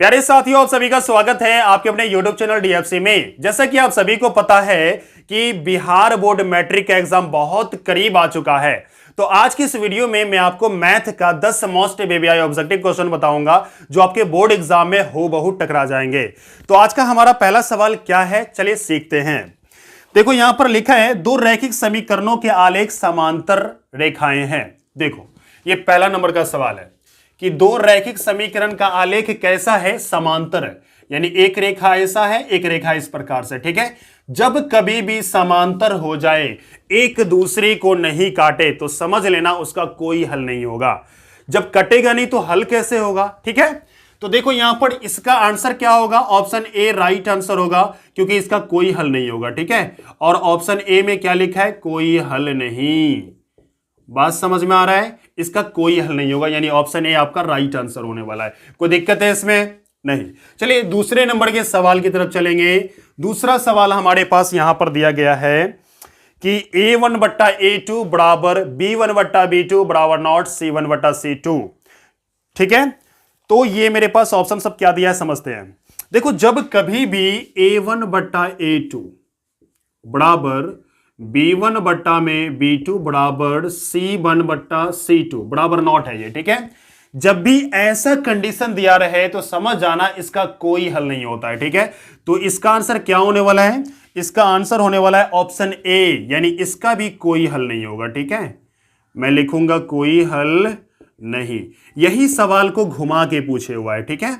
प्यारे साथियों, आप सभी का स्वागत है आपके अपने YouTube चैनल DFC में। जैसा कि आप सभी को पता है कि बिहार बोर्ड मैट्रिक का एग्जाम बहुत करीब आ चुका है, तो आज की इस वीडियो में मैं आपको मैथ का 10 मोस्ट बेबीआई ऑब्जेक्टिव क्वेश्चन बताऊंगा जो आपके बोर्ड एग्जाम में हूबहू टकरा जाएंगे। तो आज का हमारा पहला सवाल क्या है, चलिए सीखते हैं। देखो यहां पर लिखा है दो रैखिक समीकरणों के आलेख समांतर रेखाएं हैं। देखो ये पहला नंबर का सवाल है कि दो रैखिक समीकरण का आलेख कैसा है, समांतर है, यानी एक रेखा ऐसा है, एक रेखा इस प्रकार से। ठीक है, जब कभी भी समांतर हो जाए, एक दूसरे को नहीं काटे, तो समझ लेना उसका कोई हल नहीं होगा। जब कटेगा नहीं तो हल कैसे होगा। ठीक है, तो देखो यहां पर इसका आंसर क्या होगा, ऑप्शन ए राइट आंसर होगा, क्योंकि इसका कोई हल नहीं होगा। ठीक है, और ऑप्शन ए में क्या लिखा है, कोई हल नहीं। बात समझ में आ रहा है, इसका कोई हल नहीं होगा, यानी ऑप्शन ए आपका राइट आंसर होने वाला है। कोई दिक्कत है इसमें नहीं। चलिए दूसरे नंबर के सवाल की तरफ चलेंगे। दूसरा सवाल हमारे पास यहां पर दिया गया है कि A1 बट्टा A2 बराबर B1 बट्टा B2 बराबर नॉट C1 बट्टा C2। ठीक है, तो ये मेरे पास ऑप्शन सब क्या दिया है समझते हैं। देखो जब कभी भी A1 बट्टा A2 बराबर B1 बट्टा में B2 बराबर C1 बट्टा C2 बराबर नॉट है ये। ठीक है, जब भी ऐसा कंडीशन दिया रहे तो समझ जाना इसका कोई हल नहीं होता है। ठीक है, तो इसका आंसर क्या होने वाला है, इसका आंसर होने वाला है ऑप्शन ए, यानी इसका भी कोई हल नहीं होगा। ठीक है, मैं लिखूंगा कोई हल नहीं, यही सवाल को घुमा के पूछे हुआ है। ठीक है,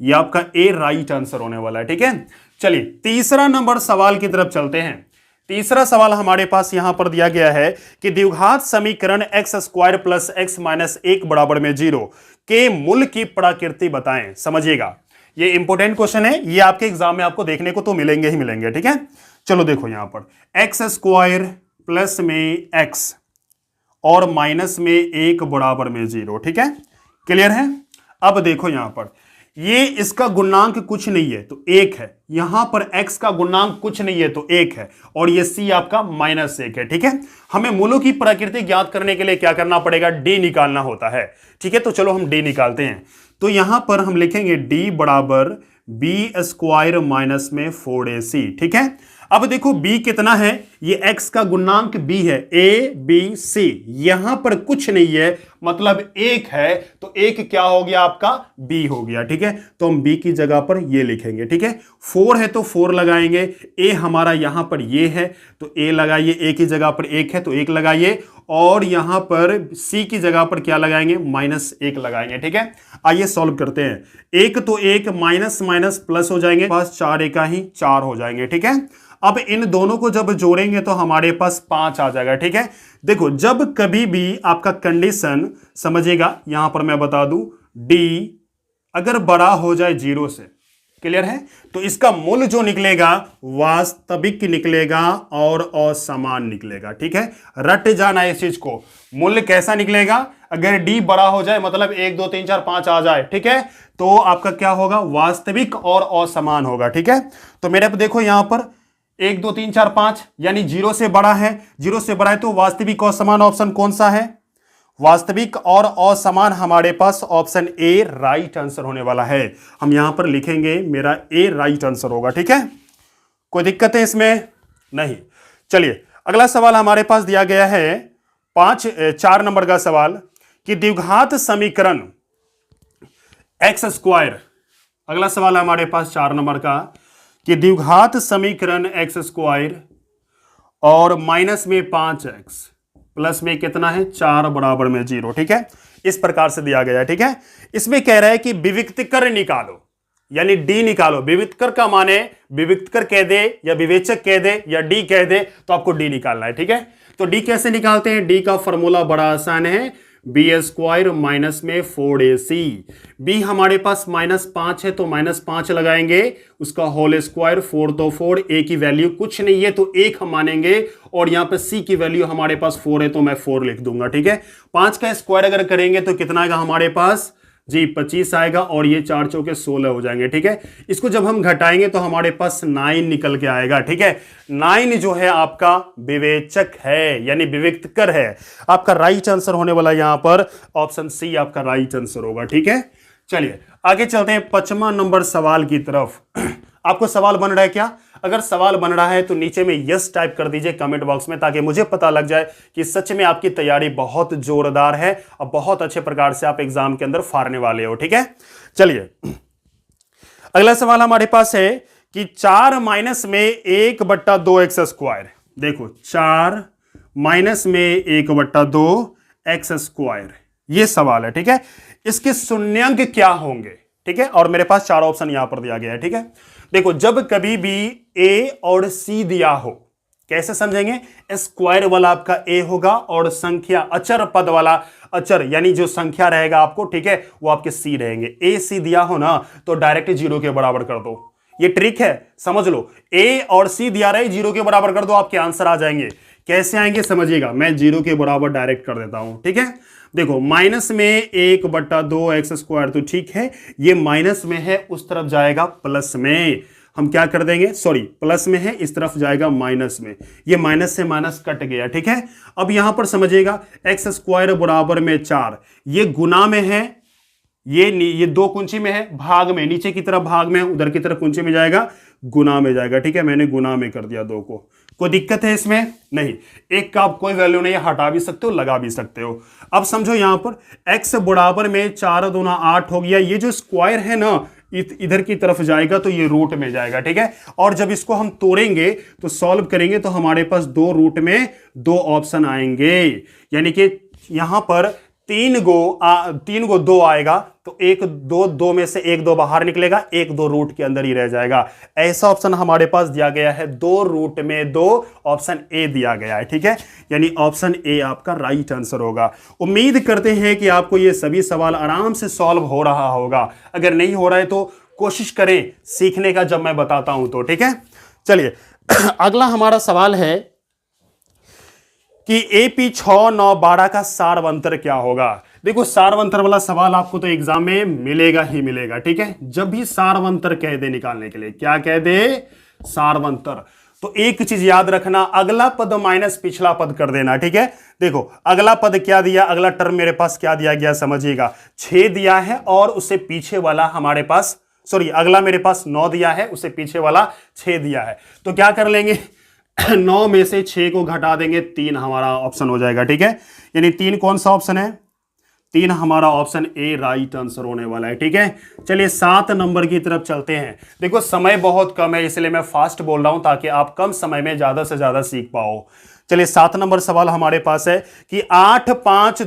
ये आपका ए राइट आंसर होने वाला है। ठीक है, चलिए तीसरा नंबर सवाल की तरफ चलते हैं। तीसरा सवाल हमारे पास यहां पर दिया गया है कि द्विघात समीकरण x square plus x minus 1 बराबर में 0 के मूल की प्रकृति बताएं। समझिएगा, ये इंपॉर्टेंट क्वेश्चन है, ये आपके एग्जाम में आपको देखने को तो मिलेंगे ही मिलेंगे। ठीक है, चलो देखो यहां पर एक्स स्क्वायर प्लस में एक्स और माइनस में 1 बराबर में 0। ठीक है, क्लियर है। अब देखो यहां पर ये इसका गुणांक कुछ नहीं है तो 1 है, यहां पर x का गुणांक कुछ नहीं है तो 1 है, और ये c आपका -1 है। ठीक है, हमें मूलों की प्रकृति ज्ञात करने के लिए क्या करना पड़ेगा, d निकालना होता है। ठीक है, तो चलो हम d निकालते हैं। तो यहां पर हम लिखेंगे d बराबर b स्क्वायर माइनस में 4ac। ठीक है, अब देखो b कितना है, ये x का गुणांक b है, a b c, यहां पर कुछ नहीं है मतलब 1 है, तो 1 क्या हो गया आपका b हो गया। ठीक है, तो हम b की जगह पर ये लिखेंगे। ठीक है, 4 है तो 4 लगाएंगे, a हमारा यहां पर ये है तो a लगाइए, a की जगह पर 1 है तो 1 लगाइए, और यहां पर c की जगह पर क्या लगाएंगे, -1 लगाएंगे। ठीक है, आइए सॉल्व करते हैं। 1 तो 1 माइनस माइनस प्लस हो जाएंगे, पास 4 एका ही 4 हो जाएंगे। ठीक है, अब इन दोनों को जब जोड़ेंगे तो हमारे पास 5 आ जाएगा। ठीक है, देखो जब कभी भी आपका कंडीशन समझिएगा, यहां पर मैं बता दूं d अगर बड़ा हो जाए 0 से, क्लियर है, तो इसका मूल जो निकलेगा वास्तविक निकलेगा और असमान निकलेगा। ठीक है, रट जाना इस चीज को, मूल्य कैसा निकलेगा, अगर d बड़ा हो जाए मतलब 1 2 3 4 5 आ जाए, ठीक है, तो आपका क्या होगा, वास्तविक और असमान होगा। ठीक है, तो मेरे पे देखो यहां पर 1 2 3 4 5 यानी 0 से बड़ा है, 0 से बड़ा है तो वास्तविक और समान ऑप्शन कौन सा है, वास्तविक और असमान हमारे पास ऑप्शन ए राइट आंसर होने वाला है। हम यहां पर लिखेंगे मेरा ए राइट आंसर होगा। ठीक है, कोई दिक्कत है इसमें नहीं। चलिए अगला सवाल हमारे पास दिया गया है 4 नंबर का सवाल कि द्विघात समीकरण एक्स स्क्वायर, अगला सवाल हमारे पास 4 नंबर का कि द्विघात समीकरण एक्स स्क्वायर और माइनस में 5x प्लस में कितना है 4 बराबर में 0। ठीक है, इस प्रकार से दिया गया है। ठीक है, इसमें कह रहा है कि विविक्तकर निकालो, यानी d निकालो। विविक्तकर का माने विविक्तकर कह दे या विवेचक कह दे या d कह दे तो आपको d निकालना है। ठीक है, तो d कैसे निकालते हैं, d का फॉर्मूला बड़ा आसान है, b स्क्वायर माइनस में 4ac, b हमारे पास -5 है तो -5 लगाएंगे, उसका होल स्क्वायर, 4 तो 4, a की वैल्यू कुछ नहीं है तो 1 हम मानेंगे, और यहां पे c की वैल्यू हमारे पास 4 है तो मैं 4 लिख दूंगा। ठीक है, 5 का स्क्वायर अगर करेंगे तो कितना आएगा हमारे पास जी 25 आएगा, और ये 4 चौके 16 हो जाएंगे। ठीक है, इसको जब हम घटाएंगे तो हमारे पास 9 निकल के आएगा। ठीक है, 9 जो है आपका विवेचक है, यानी विविक्तकर है। आपका राइट आंसर होने वाला यहां पर ऑप्शन सी आपका राइट आंसर होगा। ठीक है, चलिए आगे चलते हैं 55 नंबर सवाल की तरफ। आपको सवाल बन रहा है क्या? अगर सवाल बन रहा है तो नीचे में यस टाइप कर दीजिए कमेंट बॉक्स में, ताकि मुझे पता लग जाए कि सच में आपकी तैयारी बहुत जोरदार है और बहुत अच्छे प्रकार से आप एग्जाम के अंदर फाड़ने वाले हो। ठीक है, चलिए अगला सवाल हमारे पास है कि 4 माइनस में 1/2 एक्स स्क्वायर। देखो 4 माइनस में 1/2 एक्स स्क्वायर, ये सवाल है। ठीक है, इसके शून्यंक क्या होंगे? ठीक है, और मेरे पास 4 ऑप्शन यहां पर दिया गया है। ठीक है, देखो जब कभी भी ए और सी दिया हो, कैसे समझेंगे? स्क्वायर वाला आपका ए होगा और संख्या अचर पद वाला, अचर यानी जो संख्या रहेगा आपको, ठीक है, वो आपके सी रहेंगे। ए सी दिया हो ना तो डायरेक्ट 0 के बराबर कर दो, ये ट्रिक है, समझ लो। ए और सी दिया रहे, 0 के बराबर कर दो, आपके आंसर आ जाएंगे। कैसे आएंगे समझिएगा, मैं 0 के बराबर डायरेक्ट कर देता हूं। ठीक है, देखो माइनस में 1/2 एक्स स्क्वायर तो ठीक है, ये माइनस में है, उस तरफ जाएगा प्लस में। हम क्या कर देंगे, सॉरी प्लस में है, इस तरफ जाएगा माइनस में, ये माइनस से माइनस कट गया। ठीक है, अब यहां पर समझिएगा एक्स स्क्वायर बराबर में 4, ये गुना में है, ये 2 कुंची में है, भाग में, नीचे की तरफ भाग में, उधर की तरफ कुंची में जाएगा, गुना में जाएगा। ठीक है, मैंने गुना में कर दिया 2 को। कोई दिक्कत है इसमें? नहीं। एक का आप कोई वैल्यू नहीं, हटा भी सकते हो, लगा भी सकते हो। अब समझो यहां पर x बराबर में 4 दूना 8 हो गया, ये जो स्क्वायर है ना इधर की तरफ जाएगा तो ये रूट में जाएगा। ठीक है, और जब इसको हम तोड़ेंगे तो सॉल्व करेंगे तो हमारे पास 2 रूट में 2 ऑप्शन आएंगे, यानी कि यहां पर 3 गो 2 आएगा तो 1 2 2 में से 1 2 बाहर निकलेगा, 1 2 रूट के अंदर ही रह जाएगा। ऐसा ऑप्शन हमारे पास दिया गया है, 2 रूट में 2, ऑप्शन ए दिया गया है। ठीक है, यानी ऑप्शन ए आपका राइट आंसर होगा। उम्मीद करते हैं कि आपको ये सभी सवाल आराम से सॉल्व हो रहा होगा। अगर नहीं हो रहा है तो कोशिश करें सीखने का, जब मैं बताता हूं तो। ठीक है, चलिए अगला हमारा सवाल है कि एपी 6 9 12 का सारवंतर क्या होगा। देखो सारवंतर वाला सवाल आपको तो एग्जाम में मिलेगा ही मिलेगा। ठीक है, जब भी सारवंतर कह दे निकालने के लिए, क्या कह दे? सारवंतर। तो एक चीज याद रखना, अगला पद माइनस पिछला पद कर देना। ठीक है, देखो अगला पद क्या दिया, अगला टर्म मेरे पास क्या दिया गया समझिएगा, 6 दिया है और उससे पीछे वाला हमारे पास, सॉरी अगला मेरे पास 9 दिया है, उससे पीछे वाला 6 दिया है। तो क्या कर लेंगे 9 में से 6 को घटा देंगे, 3 हमारा ऑप्शन हो जाएगा। ठीक है, यानी 3 कौन सा ऑप्शन है? 3 हमारा ऑप्शन ए राइट आंसर होने वाला है। ठीक है, चलिए 7 नंबर की तरफ चलते हैं। देखो समय बहुत कम है इसलिए मैं फास्ट बोल रहा हूं ताकि आप कम समय में ज्यादा से ज्यादा सीख पाओ। चलिए 7 नंबर सवाल हमारे पास है कि 8 5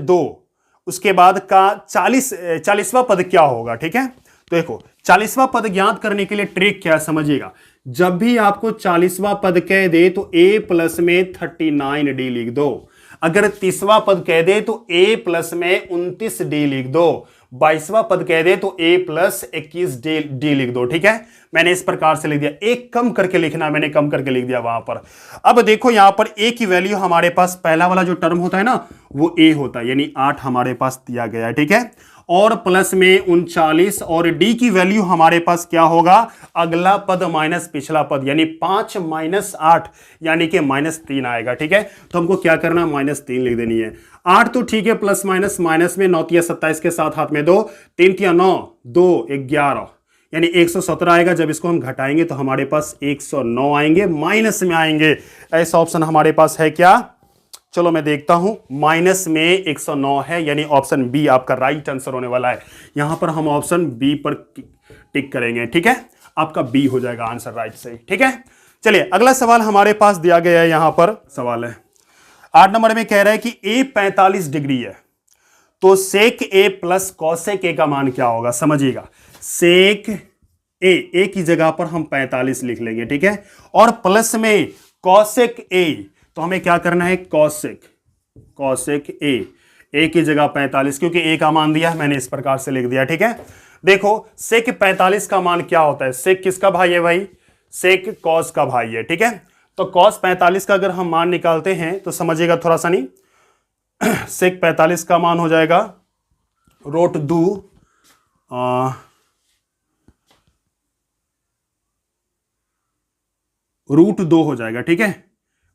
2 उसके बाद का 40वां पद क्या होगा। ठीक है, तो देखो 40वां पद ज्ञात करने के लिए ट्रिक क्या समझिएगा, जब भी आपको 40वां पद कह दे तो a प्लस में 39d लिख दो, अगर 30वां पद कह दे तो a प्लस में 29d लिख दो, 22वां पद कह दे तो a प्लस 21d लिख दो। ठीक है, मैंने इस प्रकार से लिख दिया, एक कम करके लिखना, मैंने कम करके लिख दिया वहां पर। अब देखो यहां पर a की वैल्यू हमारे पास, पहला वाला जो टर्म होता है ना वो a होता है, यानी 8 हमारे पास दिया गया है। ठीक है, और प्लस में 39, और d की वैल्यू हमारे पास क्या होगा, अगला पद माइनस पिछला पद, यानी 5 माइनस 8 यानी कि -3 आएगा। ठीक है, तो हमको क्या करना, -3 लिख देनी है। 8 तो ठीक है, प्लस माइनस, माइनस में 9 तिया 27 के साथ हाथ में 2, 3 तिया 9, 2 11 यानी 117 आएगा। जब इसको हम घटाएंगे तो हमारे पास 109 आएंगे, माइनस में आएंगे। ऐसा ऑप्शन हमारे पास है क्या? चलो मैं देखता हूं, माइनस में 109 है, यानी ऑप्शन बी आपका राइट आंसर होने वाला है। यहां पर हम ऑप्शन बी पर टिक करेंगे। ठीक है, आपका बी हो जाएगा आंसर राइट सही। ठीक है, चलिए अगला सवाल हमारे पास दिया गया है, यहां पर सवाल है 8 नंबर में, कह रहा है कि ए 45 डिग्री है तो सेक ए प्लस कॉसेक ए का मान क्या होगा। समझिएगा, सेक ए की जगह पर हम 45 लिख लेंगे। ठीक है, और प्लस में कॉसेक ए, तो हमें क्या करना है, कॉसेक ए की जगह 45, क्योंकि ए का मान दिया है मैंने इस प्रकार से लिख दिया। ठीक है, देखो सेक 45 का मान क्या होता है, सेक किसका भाई है भाई, सेक कॉस का भाई है। ठीक है, तो कॉस 45 का अगर हम मान निकालते हैं तो समझिएगा थोड़ा सा, नहीं सेक 45 का मान हो जाएगा √2 हो जाएगा। ठीक है,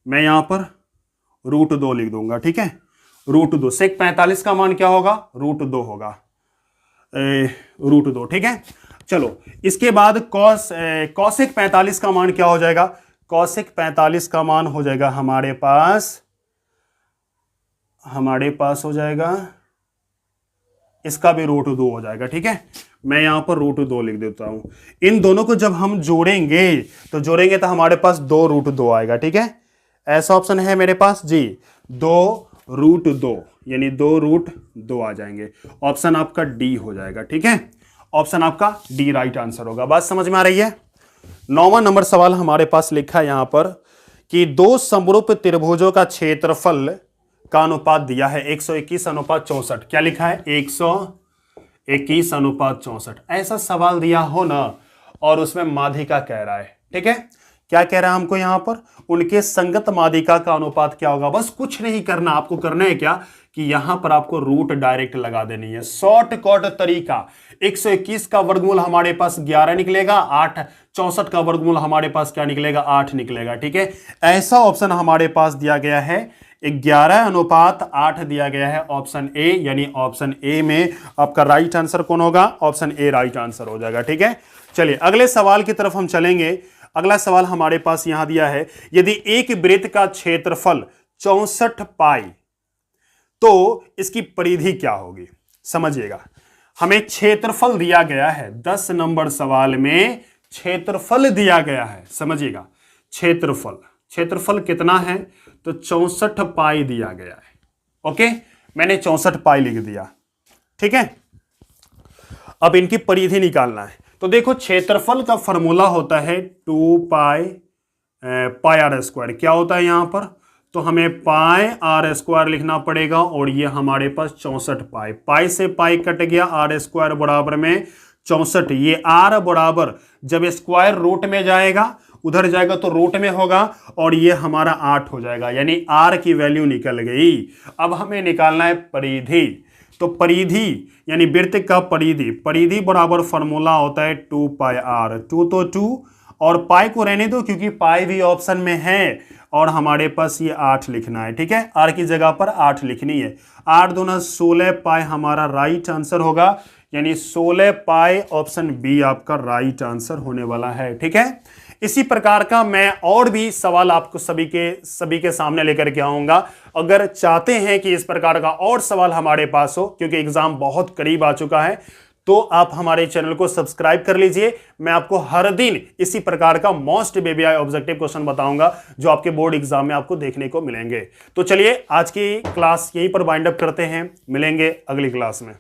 मैं यहां पर √2 लिख दूंगा। ठीक है, √2। सेक 45 का मान क्या होगा? √2 होगा, √2, ठीक है। चलो इसके बाद कॉसेक 45 का मान क्या हो जाएगा? कॉसेक 45 का मान हो जाएगा हमारे पास हो जाएगा, इसका भी √2 हो जाएगा, ठीक है। मैं यहां पर √2 लिख देता हूं। इन दोनों को जब हम जोड़ेंगे तो हमारे पास 2√2 आएगा, ठीक है। ऐसा ऑप्शन है मेरे पास जी, 2√2 यानी 2√2 आ जाएंगे। ऑप्शन आपका डी हो जाएगा, ठीक है। ऑप्शन आपका डी राइट आंसर होगा। बात समझ में आ रही है? 9वां नंबर सवाल हमारे पास लिखा है यहां पर कि दो समरूप त्रिभुजों का क्षेत्रफल का अनुपात दिया है 121:64। क्या लिखा है? 121:64। ऐसा सवाल दिया हो ना, और उसमें माध्यिका कह रहा है, ठीक है। क्या कह रहा है हमको यहां पर? उनके संगत माध्यिका का अनुपात क्या होगा? बस कुछ नहीं करना, आपको करना है क्या कि यहां पर आपको रूट डायरेक्ट लगा देनी है। शॉर्टकट तरीका, 121 का वर्गमूल हमारे पास 11 निकलेगा, 64 का वर्गमूल हमारे पास क्या निकलेगा? 8 निकलेगा, ठीक है। ऐसा ऑप्शन हमारे पास दिया गया है, 11:8 दिया गया है, ऑप्शन ए। यानी ऑप्शन ए में आपका राइट आंसर कौन होगा? ऑप्शन ए राइट आंसर हो जाएगा, ठीक है। चलिए अगले सवाल की तरफ हम चलेंगे। अगला सवाल हमारे पास यहां दिया है, यदि एक वृत्त का क्षेत्रफल 64 पाई तो इसकी परिधि क्या होगी? समझिएगा, हमें क्षेत्रफल दिया गया है, 10 नंबर सवाल में क्षेत्रफल दिया गया है। समझिएगा, क्षेत्रफल कितना है? तो 64 पाई दिया गया है। ओके, मैंने 64 पाई लिख दिया, ठीक है। अब इनकी परिधि निकालना है। तो देखो, क्षेत्रफल का फॉर्मूला होता है 2 पाई आर स्क्वायर। क्या होता है यहां पर? तो हमें पाई आर स्क्वायर लिखना पड़ेगा, और ये हमारे पास 64 पाई। पाई से पाई कट गया, आर स्क्वायर बराबर में 64। ये आर बराबर जब स्क्वायर रूट में जाएगा, उधर जाएगा तो रूट में होगा, और ये हमारा 8 हो जाएगा। यानी आर की वैल्यू निकल गई। अब हमें निकालना है परिधि। तो परिधि यानी वृत्त का परिधि बराबर फॉर्मूला होता है 2 पाई आर। 2 तो 2, और पाई को रहने दो क्योंकि पाई भी ऑप्शन में है, और हमारे पास ये 8 लिखना है, ठीक है। आर की जगह पर 8 लिखनी है। 8 दूना 16 पाई हमारा राइट आंसर होगा, यानी 16 पाई ऑप्शन बी आपका राइट आंसर होने वाला है, ठीक है। इसी प्रकार का मैं और भी सवाल आपको सभी के सामने लेकर के आऊंगा। अगर चाहते हैं कि इस प्रकार का और सवाल हमारे पास हो, क्योंकि एग्जाम बहुत करीब आ चुका है, तो आप हमारे चैनल को सब्सक्राइब कर लीजिए। मैं आपको हर दिन इसी प्रकार का मोस्ट बेबीआई ऑब्जेक्टिव क्वेश्चन बताऊंगा, जो आपके बोर्ड एग्जाम में आपको देखने को मिलेंगे। तो चलिए आज की क्लास यहीं पर वाइंड अप करते हैं, मिलेंगे अगली क्लास में।